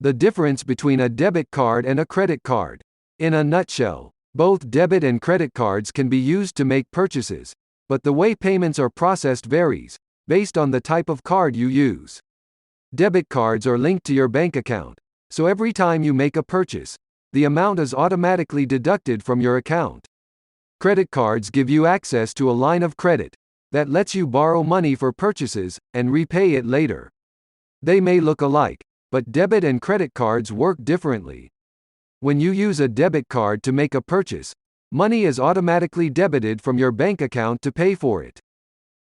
The difference between a debit card and a credit card. In a nutshell, both debit and credit cards can be used to make purchases, but the way payments are processed varies, based on the type of card you use. Debit cards are linked to your bank account, so every time you make a purchase, the amount is automatically deducted from your account. Credit cards give you access to a line of credit that lets you borrow money for purchases and repay it later. They may look alike, but debit and credit cards work differently. When you use a debit card to make a purchase, money is automatically debited from your bank account to pay for it.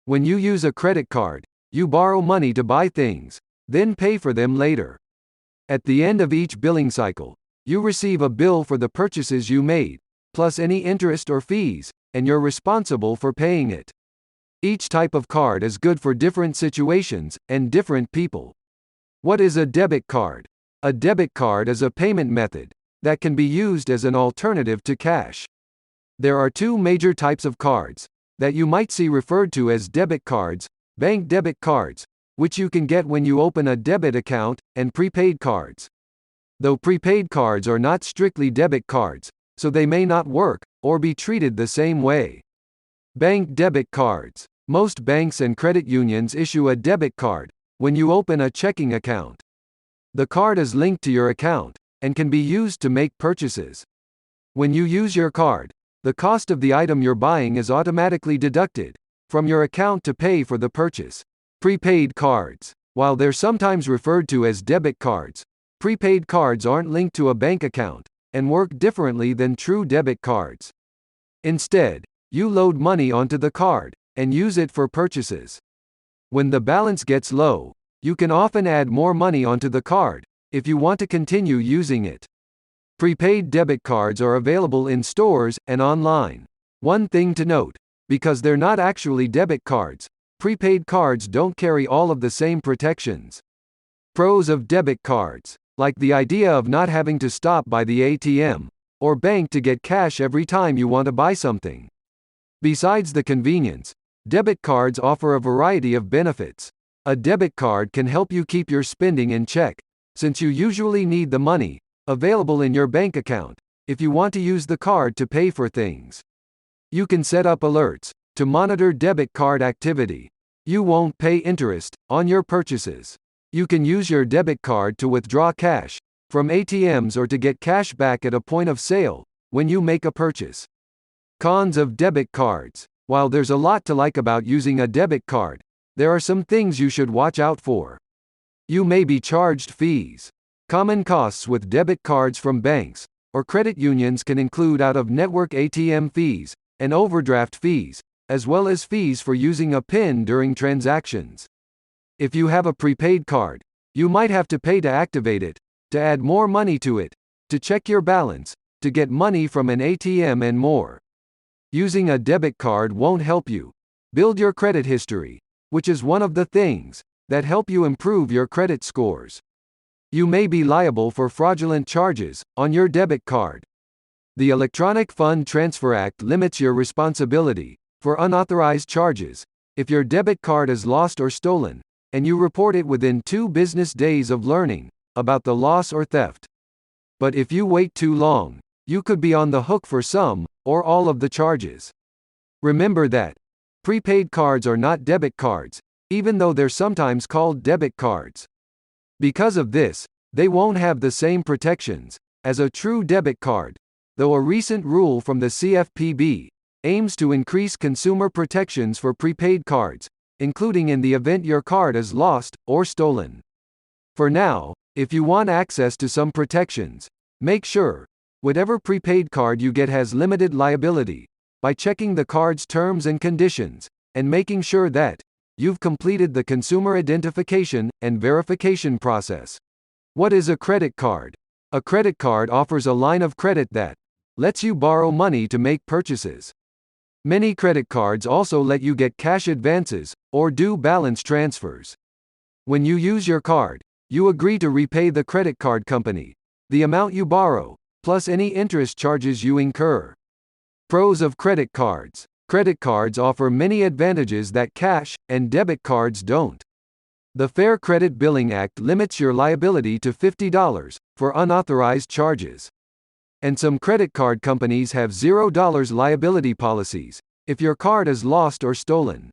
When you use a credit card, you borrow money to buy things, then pay for them later. At the end of each billing cycle, you receive a bill for the purchases you made, plus any interest or fees, and you're responsible for paying it. Each type of card is good for different situations and different people. What is a debit card? A debit card is a payment method that can be used as an alternative to cash. There are two major types of cards that you might see referred to as debit cards: bank debit cards, which you can get when you open a debit account, and prepaid cards. Though prepaid cards are not strictly debit cards, so they may not work or be treated the same way. Bank debit cards. Most banks and credit unions issue a debit card when you open a checking account. The card is linked to your account and can be used to make purchases. When you use your card, the cost of the item you're buying is automatically deducted from your account to pay for the purchase. Prepaid cards. While they're sometimes referred to as debit cards, prepaid cards aren't linked to a bank account and work differently than true debit cards. Instead, you load money onto the card and use it for purchases. When the balance gets low, you can often add more money onto the card if you want to continue using it. Prepaid debit cards are available in stores and online. One thing to note: because they're not actually debit cards, prepaid cards don't carry all of the same protections. Pros of debit cards. Like the idea of not having to stop by the ATM or bank to get cash every time you want to buy something. Besides the convenience, debit cards offer a variety of benefits. A debit card can help you keep your spending in check, since you usually need the money available in your bank account if you want to use the card to pay for things. You can set up alerts to monitor debit card activity. You won't pay interest on your purchases. You can use your debit card to withdraw cash from ATMs or to get cash back at a point of sale when you make a purchase. Cons of debit cards. While there's a lot to like about using a debit card, there are some things you should watch out for. You may be charged fees. Common costs with debit cards from banks or credit unions can include out-of-network ATM fees and overdraft fees, as well as fees for using a PIN during transactions. If you have a prepaid card, you might have to pay to activate it, to add more money to it, to check your balance, to get money from an ATM, and more. Using a debit card won't help you build your credit history, which is one of the things that help you improve your credit scores. You may be liable for fraudulent charges on your debit card. The Electronic Fund Transfer Act limits your responsibility for unauthorized charges if your debit card is lost or stolen, and you report it within 2 business days of learning about the loss or theft. But if you wait too long, you could be on the hook for some or all of the charges. Remember that prepaid cards are not debit cards, even though they're sometimes called debit cards. Because of this, they won't have the same protections as a true debit card, though a recent rule from the CFPB aims to increase consumer protections for prepaid cards, including in the event your card is lost or stolen. For now, if you want access to some protections, make sure whatever prepaid card you get has limited liability by checking the card's terms and conditions and making sure that you've completed the consumer identification and verification process. What is a credit card? A credit card offers a line of credit that lets you borrow money to make purchases. Many credit cards also let you get cash advances or do balance transfers. When you use your card, you agree to repay the credit card company the amount you borrow, plus any interest charges you incur. Pros of credit cards. Credit cards offer many advantages that cash and debit cards don't. The Fair Credit Billing Act limits your liability to $50 for unauthorized charges. And some credit card companies have $0 liability policies if your card is lost or stolen.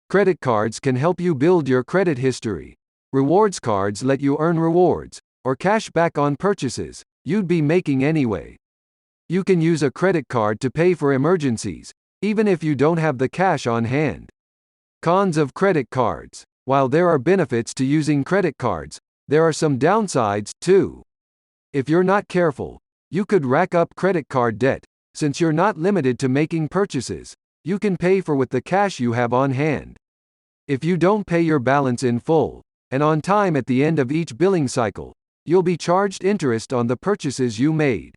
Credit cards can help you build your credit history. Rewards cards let you earn rewards or cash back on purchases you'd be making anyway. You can use a credit card to pay for emergencies, even if you don't have the cash on hand. Cons of credit cards. While there are benefits to using credit cards, there are some downsides, too. If you're not careful, you could rack up credit card debt. Since you're not limited to making purchases, you can pay for with the cash you have on hand. If you don't pay your balance in full, and on time at the end of each billing cycle, you'll be charged interest on the purchases you made.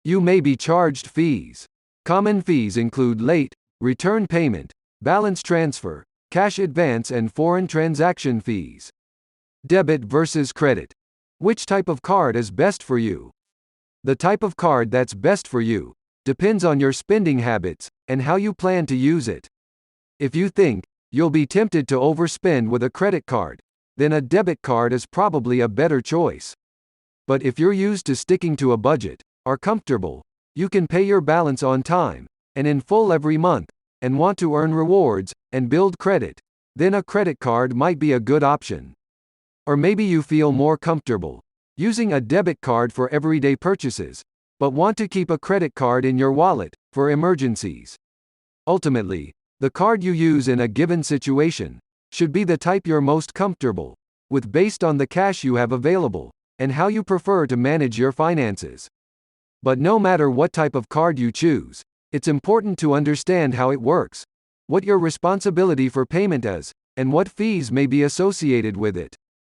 You may be charged fees. Common fees include late, return payment, balance transfer, cash advance and foreign transaction fees. Debit versus credit. Which type of card is best for you? The type of card that's best for you depends on your spending habits and how you plan to use it. If you think you'll be tempted to overspend with a credit card, then a debit card is probably a better choice. But if you're used to sticking to a budget, are comfortable, you can pay your balance on time and in full every month, and want to earn rewards and build credit, then a credit card might be a good option. Or maybe you feel more comfortable using a debit card for everyday purchases, but want to keep a credit card in your wallet for emergencies. Ultimately, the card you use in a given situation should be the type you're most comfortable with based on the cash you have available and how you prefer to manage your finances. But no matter what type of card you choose, it's important to understand how it works, what your responsibility for payment is, and what fees may be associated with it.